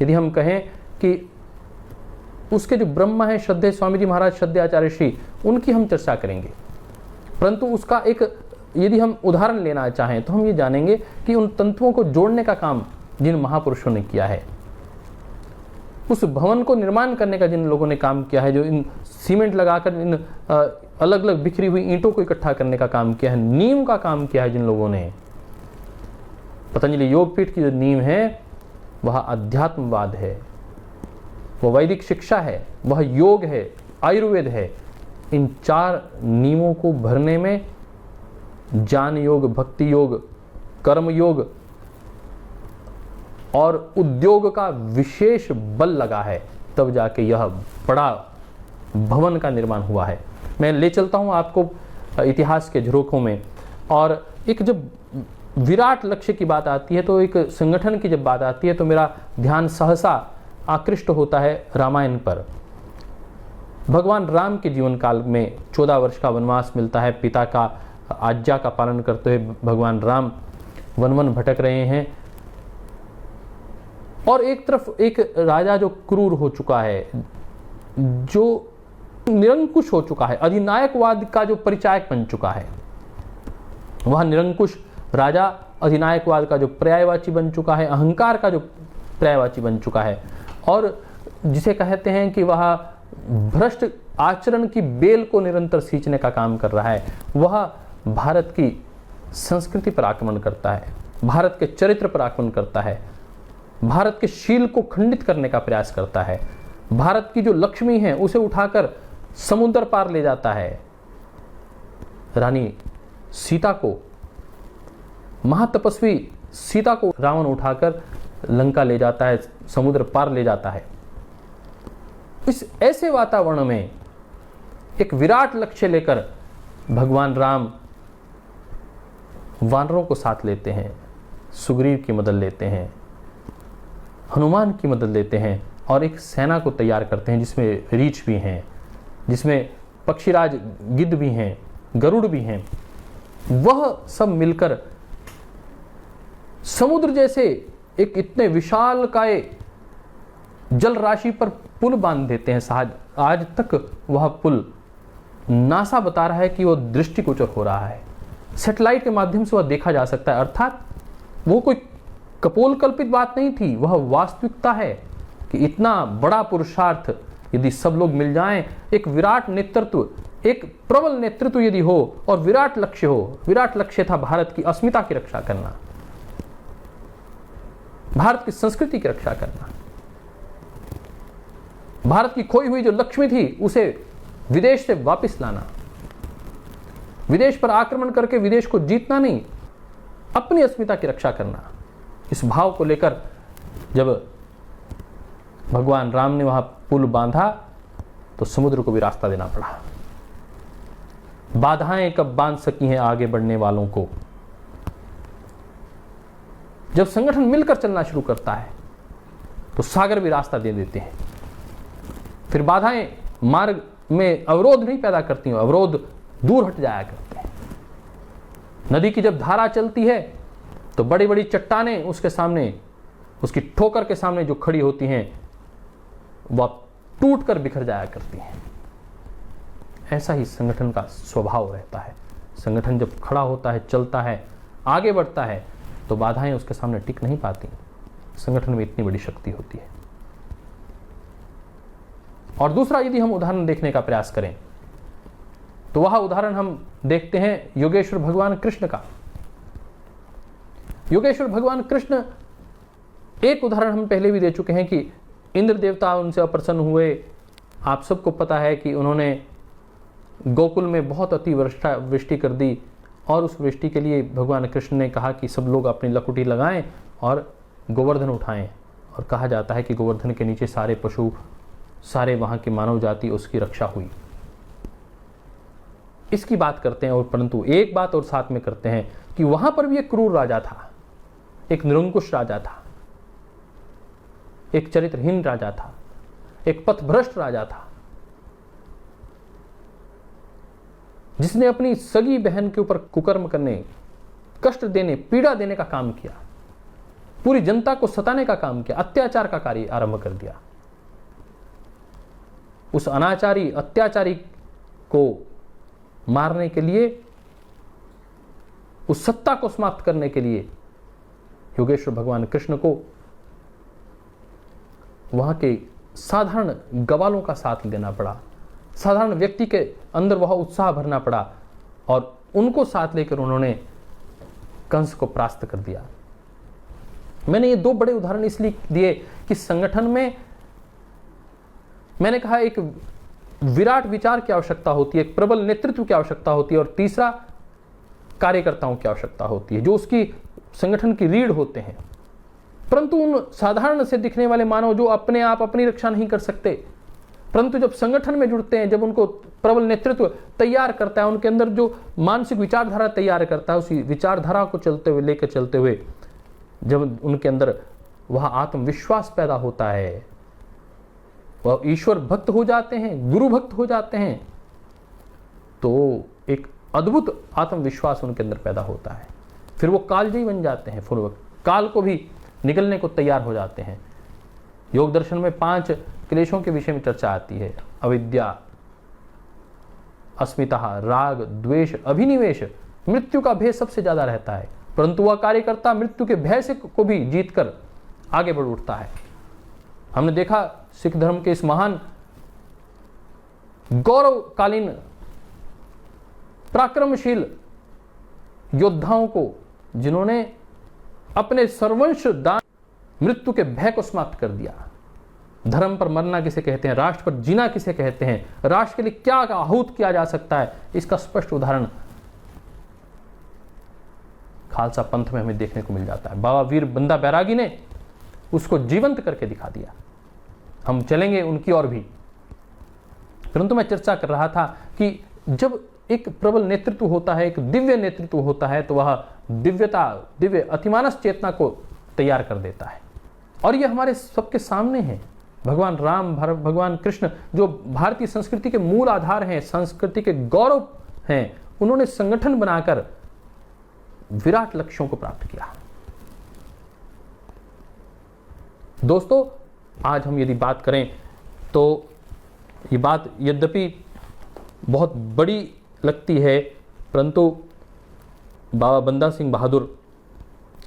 यदि हम कहें कि उसके जो ब्रह्मा है श्रद्धेय स्वामी जी महाराज श्रद्धेय आचार्य श्री, उनकी हम चर्चा करेंगे, परंतु उसका एक यदि हम उदाहरण लेना चाहें तो हम ये जानेंगे कि उन तंतुओं को जोड़ने का काम जिन महापुरुषों ने किया है, उस भवन को निर्माण करने का जिन लोगों ने काम किया है, जो इन सीमेंट लगाकर इन अलग अलग बिखरी हुई ईंटों को इकट्ठा करने का काम किया है, नींव का काम किया है जिन लोगों ने, पतंजलि योगपीठ की जो नींव है वह अध्यात्मवाद है, वह वैदिक शिक्षा है, वह योग है, आयुर्वेद है। इन 4 नींवों को भरने में ज्ञान योग, भक्ति योग, कर्म योग और उद्योग का विशेष बल लगा है, तब जाके यह बड़ा भवन का निर्माण हुआ है। मैं ले चलता हूं आपको इतिहास के झरोखों में। और एक जब विराट लक्ष्य की बात आती है, तो एक संगठन की जब बात आती है, तो मेरा ध्यान सहसा आकृष्ट होता है रामायण पर। भगवान राम के जीवन काल में 14 वर्ष का वनवास मिलता है। पिता का आज्ञा का पालन करते हुए भगवान राम वन वन भटक रहे हैं, और एक तरफ एक राजा जो क्रूर हो चुका है, जो निरंकुश हो चुका है, अधिनायकवाद का जो परिचायक बन चुका है, वह निरंकुश राजा अधिनायकवाद का जो पर्यायवाची बन चुका है, अहंकार का जो पर्यायवाची बन चुका है, और जिसे कहते हैं कि वह भ्रष्ट आचरण की बेल को निरंतर सींचने का काम कर रहा है, वह भारत की संस्कृति पर आक्रमण करता है, भारत के चरित्र पर आक्रमण करता है, भारत के शील को खंडित करने का प्रयास करता है, भारत की जो लक्ष्मी है उसे उठाकर समुद्र पार ले जाता है। रानी सीता को, महातपस्वी सीता को रावण उठाकर लंका ले जाता है, समुद्र पार ले जाता है। इस ऐसे वातावरण में एक विराट लक्ष्य लेकर भगवान राम वानरों को साथ लेते हैं, सुग्रीव की मदद लेते हैं, हनुमान की मदद लेते हैं, और एक सेना को तैयार करते हैं जिसमें रीछ भी हैं, जिसमें पक्षीराज गिद्ध भी हैं, गरुड़ भी हैं। वह सब मिलकर समुद्र जैसे एक इतने विशालकाय जल राशि पर पुल बांध देते हैं। आज तक वह पुल नासा बता रहा है कि वह दृष्टिगोचर हो रहा है, सैटेलाइट के माध्यम से वह देखा जा सकता है। अर्थात वो कोई कपोल कल्पित बात नहीं थी, वह वास्तविकता है कि इतना बड़ा पुरुषार्थ यदि सब लोग मिल जाएं, एक विराट नेतृत्व, एक प्रबल नेतृत्व यदि हो और विराट लक्ष्य हो। विराट लक्ष्य था भारत की अस्मिता की रक्षा करना, भारत की संस्कृति की रक्षा करना, भारत की खोई हुई जो लक्ष्मी थी उसे विदेश से वापस लाना, विदेश पर आक्रमण करके विदेश को जीतना नहीं, अपनी अस्मिता की रक्षा करना। इस भाव को लेकर जब भगवान राम ने वहां पुल बांधा तो समुद्र को भी रास्ता देना पड़ा। बाधाएं कब बांध सकी हैं आगे बढ़ने वालों को? जब संगठन मिलकर चलना शुरू करता है तो सागर भी रास्ता दे देते हैं। फिर बाधाएं मार्ग में अवरोध नहीं पैदा करती हैं, अवरोध दूर हट जाया करते हैं। नदी की जब धारा चलती है तो बड़ी बड़ी चट्टानें उसके सामने, उसकी ठोकर के सामने जो खड़ी होती हैं वह टूट कर बिखर जाया करती हैं। ऐसा ही संगठन का स्वभाव रहता है। संगठन जब खड़ा होता है, चलता है, आगे बढ़ता है तो बाधाएं उसके सामने टिक नहीं पाती। संगठन में इतनी बड़ी शक्ति होती है। और दूसरा यदि हम उदाहरण देखने का प्रयास करें तो वह उदाहरण हम देखते हैं योगेश्वर भगवान कृष्ण का। योगेश्वर भगवान कृष्ण, एक उदाहरण हम पहले भी दे चुके हैं कि इंद्र देवता उनसे अप्रसन्न हुए। आप सबको पता है कि उन्होंने गोकुल में बहुत अति वृष्टि कर दी और उस वृष्टि के लिए भगवान कृष्ण ने कहा कि सब लोग अपनी लकुटी लगाएं और गोवर्धन उठाएं। और कहा जाता है कि गोवर्धन के नीचे सारे पशु, सारे वहाँ की मानव जाति, उसकी रक्षा हुई। इसकी बात करते हैं, और परंतु एक बात और साथ में करते हैं कि वहां पर भी एक क्रूर राजा था, एक निरंकुश राजा था, एक चरित्रहीन राजा था, एक पथभ्रष्ट राजा था, जिसने अपनी सगी बहन के ऊपर कुकर्म करने, कष्ट देने, पीड़ा देने का काम किया। पूरी जनता को सताने का काम किया, अत्याचार का कार्य आरंभ कर दिया। उस अनाचारी अत्याचारी को मारने के लिए, उस सत्ता को समाप्त करने के लिए योगेश्वर भगवान कृष्ण को वहां के साधारण गवालों का साथ देना पड़ा, साधारण व्यक्ति के अंदर वह उत्साह भरना पड़ा और उनको साथ लेकर उन्होंने कंस को परास्त कर दिया। मैंने ये दो बड़े उदाहरण इसलिए दिए कि संगठन में मैंने कहा एक विराट विचार की आवश्यकता होती है, एक प्रबल नेतृत्व की आवश्यकता होती है और तीसरा कार्यकर्ताओं की आवश्यकता होती है जो उसकी संगठन की रीढ़ होते हैं। परंतु उन साधारण से दिखने वाले मानव जो अपने आप अपनी रक्षा नहीं कर सकते, परंतु जब संगठन में जुड़ते हैं, जब उनको प्रबल नेतृत्व तैयार करता है, उनके अंदर जो मानसिक विचारधारा तैयार करता है, उसी विचारधारा को चलते हुए लेकर चलते हुए जब उनके अंदर वह आत्मविश्वास पैदा होता है, वह ईश्वर भक्त हो जाते हैं, गुरु भक्त हो जाते हैं, तो एक अद्भुत आत्मविश्वास उनके अंदर पैदा होता है। फिर वो कालजयी बन जाते हैं, फिर वो काल को भी निकलने को तैयार हो जाते हैं। योग दर्शन में 5 क्लेशों के विषय में चर्चा आती है। अविद्या, अस्मिता, राग, द्वेष, अभिनिवेश। मृत्यु का भय सबसे ज्यादा रहता है, परंतु वह कार्यकर्ता मृत्यु के भय से को भी जीतकर आगे बढ़ उठता है। हमने देखा सिख धर्म के इस महान गौरवकालीन पराक्रमशील योद्धाओं को जिन्होंने अपने सर्वंश दान मृत्यु के भय को समाप्त कर दिया। धर्म पर मरना किसे कहते हैं, राष्ट्र पर जीना किसे कहते हैं, राष्ट्र के लिए क्या आहूत किया जा सकता है, इसका स्पष्ट उदाहरण खालसा पंथ में हमें देखने को मिल जाता है। बाबा वीर बंदा बैरागी ने उसको जीवंत करके दिखा दिया। हम चलेंगे उनकी ओर भी, परंतु मैं चर्चा कर रहा था कि जब एक प्रबल नेतृत्व होता है, एक दिव्य नेतृत्व होता है, तो वह दिव्य अतिमानस चेतना को तैयार कर देता है। और यह हमारे सबके सामने है। भगवान राम, भगवान कृष्ण जो भारतीय संस्कृति के मूल आधार हैं, संस्कृति के गौरव हैं, उन्होंने संगठन बनाकर विराट लक्ष्यों को प्राप्त किया। दोस्तों, आज हम यदि बात करें तो ये बात यद्यपि बहुत बड़ी लगती है, परंतु बाबा बंदा सिंह बहादुर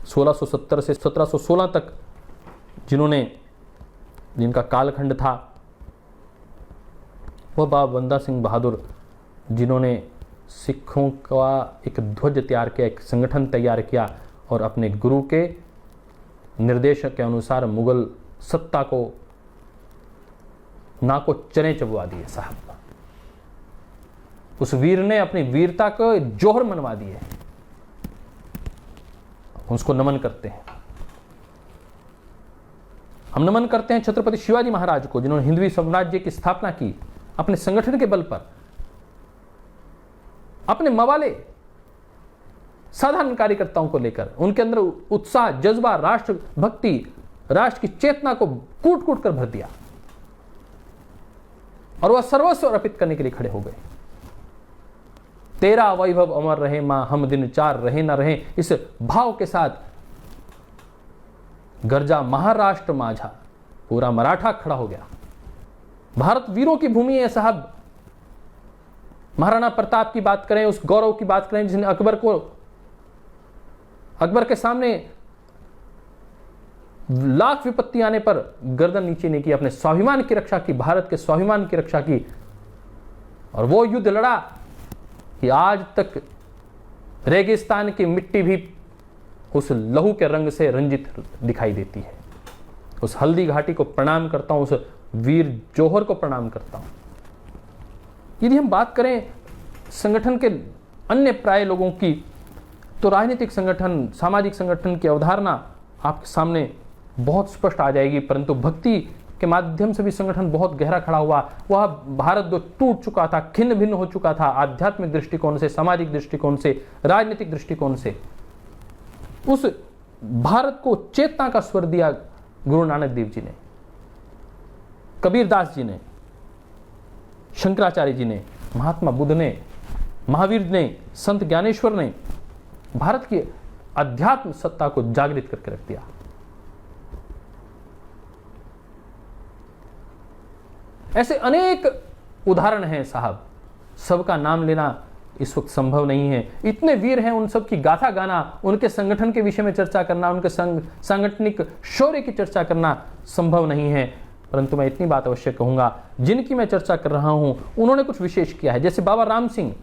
1670 से 1716 तक जिनका कालखंड था, वह बाबा बंदा सिंह बहादुर जिन्होंने सिखों का एक ध्वज तैयार किया, एक संगठन तैयार किया और अपने गुरु के निर्देश के अनुसार मुगल सत्ता को नाको चने चबवा दिए साहब। उस वीर ने अपनी वीरता को जोहर मनवा दिए। उसको नमन करते हैं। हम नमन करते हैं छत्रपति शिवाजी महाराज को, जिन्होंने हिंदवी साम्राज्य की स्थापना की अपने संगठन के बल पर, अपने मवाले साधारण कार्यकर्ताओं को लेकर। उनके अंदर उत्साह, जज्बा, राष्ट्र भक्ति, राष्ट्र की चेतना को कूट कूट कर भर दिया और वह सर्वस्व अर्पित करने के लिए खड़े हो गए। तेरा वैभव अमर रहे मां, हम दिन 4 रहे ना रहे, इस भाव के साथ गर्जा महाराष्ट्र माझा, पूरा मराठा खड़ा हो गया। भारत वीरों की भूमि है साहब। महाराणा प्रताप की बात करें, उस गौरव की बात करें जिसने अकबर के सामने लाख विपत्ति आने पर गर्दन नीचे नहीं की, अपने स्वाभिमान की रक्षा की, भारत के स्वाभिमान की रक्षा की, और वो युद्ध लड़ा कि आज तक रेगिस्तान की मिट्टी भी उस लहू के रंग से रंजित दिखाई देती है। उस हल्दी घाटी को प्रणाम करता हूं, उस वीर जौहर को प्रणाम करता हूं। यदि हम बात करें संगठन के अन्य प्राय लोगों की, तो राजनीतिक संगठन, सामाजिक संगठन की अवधारणा आपके सामने बहुत स्पष्ट आ जाएगी, परंतु भक्ति के माध्यम से भी संगठन बहुत गहरा खड़ा हुआ। वह भारत जो टूट चुका था, खिन्न भिन्न हो चुका था, आध्यात्मिक दृष्टिकोण से, सामाजिक दृष्टिकोण से, राजनीतिक दृष्टिकोण से, उस भारत को चेतना का स्वर दिया गुरु नानक देव जी ने, कबीरदास जी ने, शंकराचार्य जी ने, महात्मा बुद्ध ने, महावीर ने, संत ज्ञानेश्वर ने भारत की अध्यात्म सत्ता को जागृत करके रख दिया। ऐसे अनेक उदाहरण हैं साहब, सबका नाम लेना इस वक्त संभव नहीं है। इतने वीर हैं, उन सब की गाथा गाना, उनके संगठन के विषय में चर्चा करना, उनके सांगठनिक शौर्य की चर्चा करना संभव नहीं है। परंतु मैं इतनी बात अवश्य कहूंगा, जिनकी मैं चर्चा कर रहा हूं उन्होंने कुछ विशेष किया है। जैसे बाबा राम सिंह,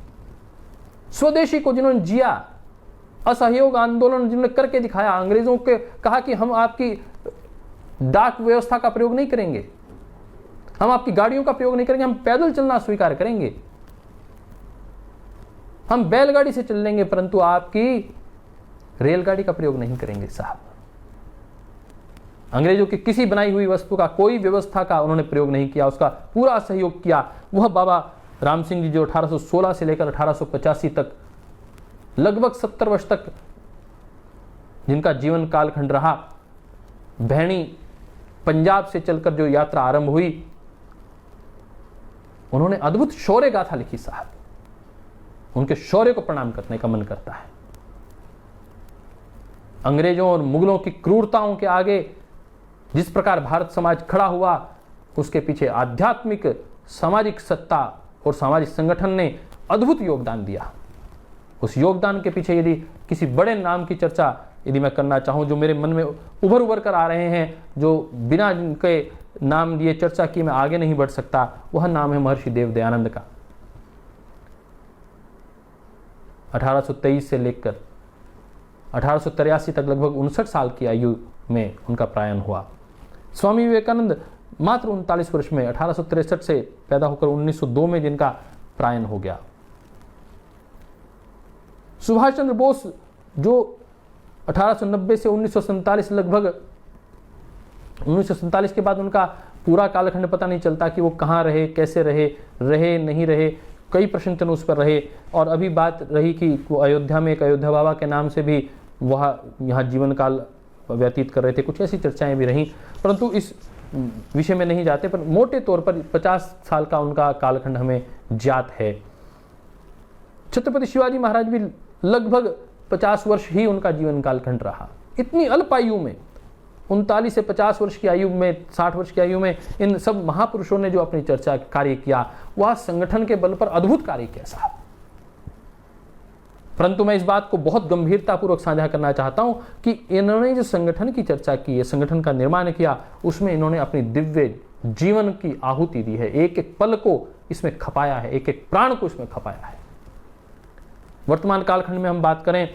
स्वदेशी को जिन्होंने जिया, असहयोग आंदोलन जिन्होंने करके दिखाया, अंग्रेजों के कहा कि हम आपकी डाक व्यवस्था का प्रयोग नहीं करेंगे, हम आपकी गाड़ियों का प्रयोग नहीं करेंगे, हम पैदल चलना स्वीकार करेंगे, हम बैलगाड़ी से चल लेंगे, परंतु आपकी रेलगाड़ी का प्रयोग नहीं करेंगे साहब। अंग्रेजों की किसी बनाई हुई वस्तु का, कोई व्यवस्था का उन्होंने प्रयोग नहीं किया, उसका पूरा सहयोग किया। वह बाबा राम सिंह जी जो 1816 से लेकर 1885 तक लगभग 70 वर्ष तक जिनका जीवन कालखंड रहा, भैणी पंजाब से चलकर जो यात्रा आरंभ हुई, उन्होंने अद्भुत शौर्य गाथा लिखी साहब। उनके शौर्य को प्रणाम करने का मन करता है। अंग्रेजों और मुगलों की क्रूरताओं के आगे जिस प्रकार भारत समाज खड़ा हुआ, उसके पीछे आध्यात्मिक सामाजिक सत्ता और सामाजिक संगठन ने अद्भुत योगदान दिया। उस योगदान के पीछे यदि किसी बड़े नाम की चर्चा यदि मैं करना चाहूं, जो मेरे मन में उभर कर आ रहे हैं, जो बिना जिनके नाम लिए चर्चा की मैं आगे नहीं बढ़ सकता, वह नाम है महर्षि देव दयानंद का। 1823 से लेकर 1883 तक लगभग 59 साल की आयु में उनका प्रयाण हुआ। स्वामी विवेकानंद मात्र 39 वर्ष में 1863 से पैदा होकर 1902 में जिनका प्रयाण हो गया। सुभाष चंद्र बोस जो 1890 से 1947 लगभग 1947 के बाद उनका पूरा कालखंड पता नहीं चलता कि वो कहाँ रहे, कैसे रहे नहीं रहे, कई प्रश्न चिन्ह उस पर रहे। और अभी बात रही कि वो अयोध्या में एक अयोध्या बाबा के नाम से भी वह यहाँ जीवन काल व्यतीत कर रहे थे, कुछ ऐसी चर्चाएं भी रहीं, परंतु इस विषय में नहीं जाते। पर मोटे तौर पर 50 साल का उनका कालखंड हमें ज्ञात है। छत्रपति शिवाजी महाराज भी लगभग 50 वर्ष ही उनका जीवन कालखंड रहा। इतनी अल्प आयु में, 39 से 50 वर्ष की आयु में, 60 वर्ष की आयु में इन सब महापुरुषों ने जो अपनी चर्चा कार्य किया, वह संगठन के बल पर अद्भुत कार्य किया साहब। परंतु मैं इस बात को बहुत गंभीरतापूर्वक साझा करना चाहता हूं कि इन्होंने जो संगठन की चर्चा की है, संगठन का निर्माण किया, उसमें इन्होंने अपनी दिव्य जीवन की आहुति दी है। एक एक पल को इसमें खपाया है, एक एक प्राण को इसमें खपाया है। वर्तमान कालखंड में हम बात करें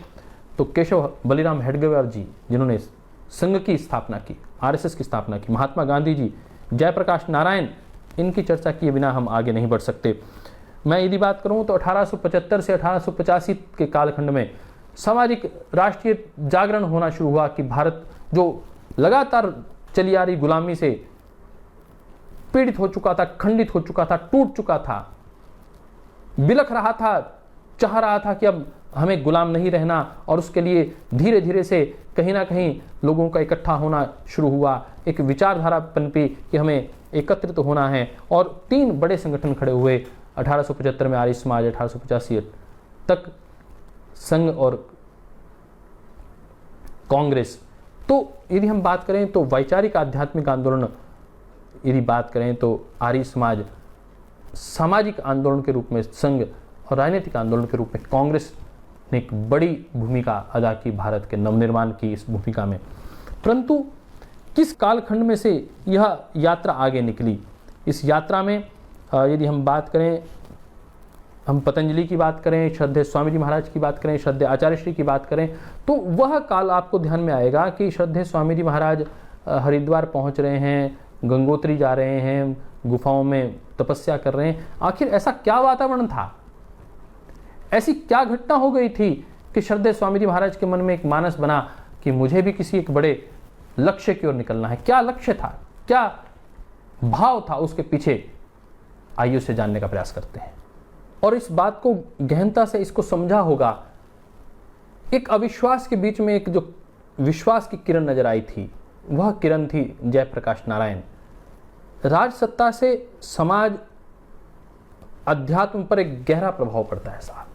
तो केशव बलिराम हेडगेवार जी, जिन्होंने संघ की स्थापना की, आरएसएस की स्थापना की, महात्मा गांधी जी, जयप्रकाश नारायण, इनकी चर्चा किए बिना हम आगे नहीं बढ़ सकते। मैं यदि बात करूं तो 1875 से 1885 के कालखंड में सामाजिक राष्ट्रीय जागरण होना शुरू हुआ कि भारत जो लगातार चली आ रही गुलामी से पीड़ित हो चुका था, खंडित हो चुका था, टूट चुका था, बिलख रहा था, चाह रहा था कि अब हमें गुलाम नहीं रहना, और उसके लिए धीरे धीरे से कहीं ना कहीं लोगों का इकट्ठा होना शुरू हुआ, एक विचारधारा पनपी कि हमें एकत्रित होना है, और 3 बड़े संगठन खड़े हुए। 1875 में आर्य समाज, 1885 तक संघ और कांग्रेस। तो यदि हम बात करें तो वैचारिक आध्यात्मिक आंदोलन यदि बात करें तो आर्य समाज सामाजिक आंदोलन के रूप में, संघ और राजनीतिक आंदोलन के रूप में कांग्रेस ने एक बड़ी भूमिका अदा की भारत के नवनिर्माण की इस भूमिका में। परंतु किस कालखंड में से यह यात्रा आगे निकली? इस यात्रा में यदि हम बात करें, हम पतंजलि की बात करें, श्रद्धेय स्वामी जी महाराज की बात करें, श्रद्धेय आचार्य श्री की बात करें, तो वह काल आपको ध्यान में आएगा कि श्रद्धेय स्वामी जी महाराज हरिद्वार पहुंच रहे हैं, गंगोत्री जा रहे हैं, गुफाओं में तपस्या कर रहे हैं। आखिर ऐसा क्या वातावरण था, ऐसी क्या घटना हो गई थी कि श्रद्धेय स्वामी जी महाराज के मन में एक मानस बना कि मुझे भी किसी एक बड़े लक्ष्य की ओर निकलना है? क्या लक्ष्य था, क्या भाव था उसके पीछे? आइए उसे जानने का प्रयास करते हैं और इस बात को गहनता से इसको समझा होगा। एक अविश्वास के बीच में एक जो विश्वास की किरण नजर आई थी, वह किरण थी जयप्रकाश नारायण। राजसत्ता से समाज अध्यात्म पर एक गहरा प्रभाव पड़ता है साहब।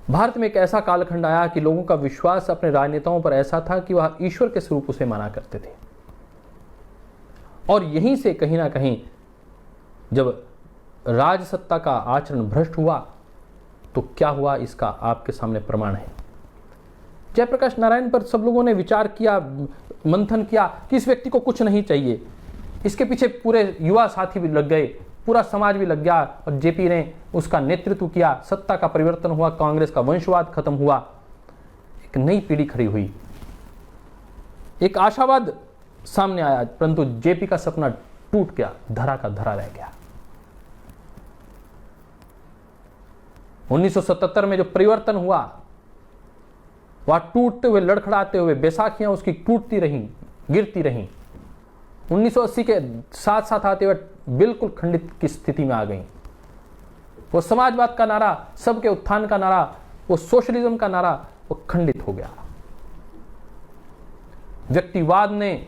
भारत में एक ऐसा कालखंड आया कि लोगों का विश्वास अपने राजनेताओं पर ऐसा था कि वह ईश्वर के स्वरूप उसे माना करते थे, और यहीं से कहीं ना कहीं जब राजसत्ता का आचरण भ्रष्ट हुआ तो क्या हुआ, इसका आपके सामने प्रमाण है। जयप्रकाश नारायण पर सब लोगों ने विचार किया, मंथन किया कि इस व्यक्ति को कुछ नहीं चाहिए। इसके पीछे पूरे युवा साथी भी लग गए, पूरा समाज भी लग गया और जेपी ने उसका नेतृत्व किया। सत्ता का परिवर्तन हुआ, कांग्रेस का वंशवाद खत्म हुआ, एक नई पीढ़ी खड़ी हुई, एक आशावाद सामने आया। परंतु जेपी का सपना टूट गया, धरा का धरा रह गया। 1977 में जो परिवर्तन हुआ वह टूटते हुए, लड़खड़ाते हुए, बैसाखियां उसकी टूटती रहीं, गिरती रहीं। 1980 के साथ साथ आते हुए बिल्कुल खंडित की स्थिति में आ गई। वो समाजवाद का नारा, सबके उत्थान का नारा, वो सोशलिज्म का नारा, वो खंडित हो गया। व्यक्तिवाद ने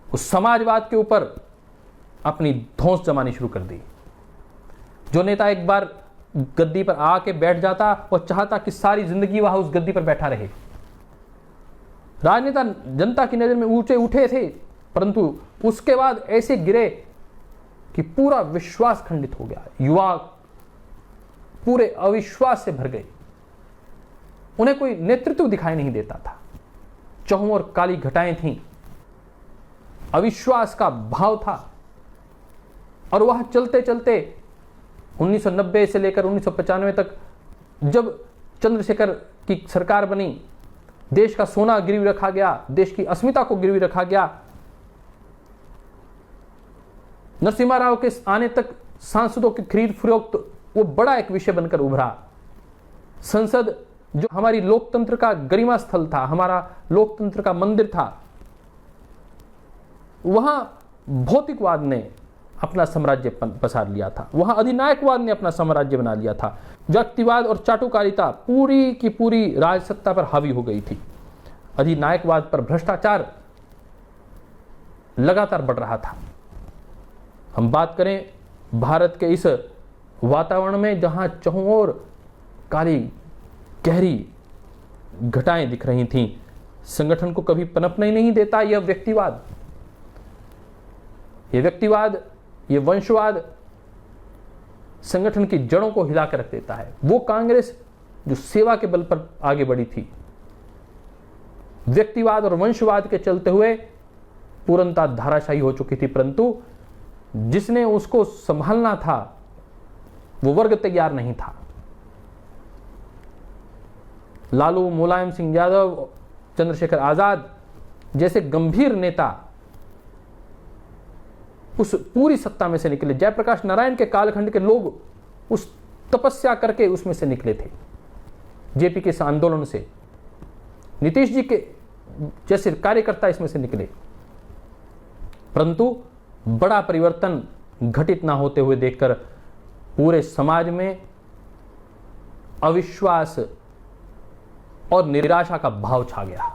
उस समाजवाद के ऊपर अपनी धौंस जमानी शुरू कर दी। जो नेता एक बार गद्दी पर आके बैठ जाता, वो चाहता कि सारी जिंदगी वह उस गद्दी पर बैठा रहे। राजनेता जनता की नजर में ऊंचे उठे थे, परंतु उसके बाद ऐसे गिरे कि पूरा विश्वास खंडित हो गया। युवा पूरे अविश्वास से भर गए, उन्हें कोई नेतृत्व दिखाई नहीं देता था। चहुं ओर काली घटाएं थीं, अविश्वास का भाव था। और वह चलते चलते 1990 से लेकर 1995 तक जब चंद्रशेखर की सरकार बनी, देश का सोना गिरवी रखा गया, देश की अस्मिता को गिरवी रखा गया। नरसिम्हा राव के आने तक सांसदों की खरीद फरोख्त वो बड़ा एक विषय बनकर उभरा। संसद जो हमारी लोकतंत्र का गरिमा स्थल था, हमारा लोकतंत्र का मंदिर था, वहां भौतिकवाद ने अपना साम्राज्य पसार लिया था, वहां अधिनायकवाद ने अपना साम्राज्य बना लिया था। व्यक्तिवाद और चाटुकारिता पूरी की पूरी राजसत्ता पर हावी हो गई थी। अधिनायकवाद पर भ्रष्टाचार लगातार बढ़ रहा था। हम बात करें भारत के इस वातावरण में जहां चहुं ओर काली गहरी घटाएं दिख रही थीं, संगठन को कभी पनपने ही नहीं देता यह व्यक्तिवाद, ये वंशवाद संगठन की जड़ों को हिला कर रख देता है। वो कांग्रेस जो सेवा के बल पर आगे बढ़ी थी, व्यक्तिवाद और वंशवाद के चलते हुए पूर्णतः धाराशायी हो चुकी थी। परंतु जिसने उसको संभालना था वो वर्ग तैयार नहीं था। लालू, मुलायम सिंह यादव, चंद्रशेखर आजाद जैसे गंभीर नेता उस पूरी सत्ता में से निकले। जयप्रकाश नारायण के कालखंड के लोग उस तपस्या करके उसमें से निकले थे, जेपी के इस आंदोलन से। नीतीश जी के जैसे कार्यकर्ता इसमें से निकले, परंतु बड़ा परिवर्तन घटित ना होते हुए देखकर पूरे समाज में अविश्वास और निराशा का भाव छा गया।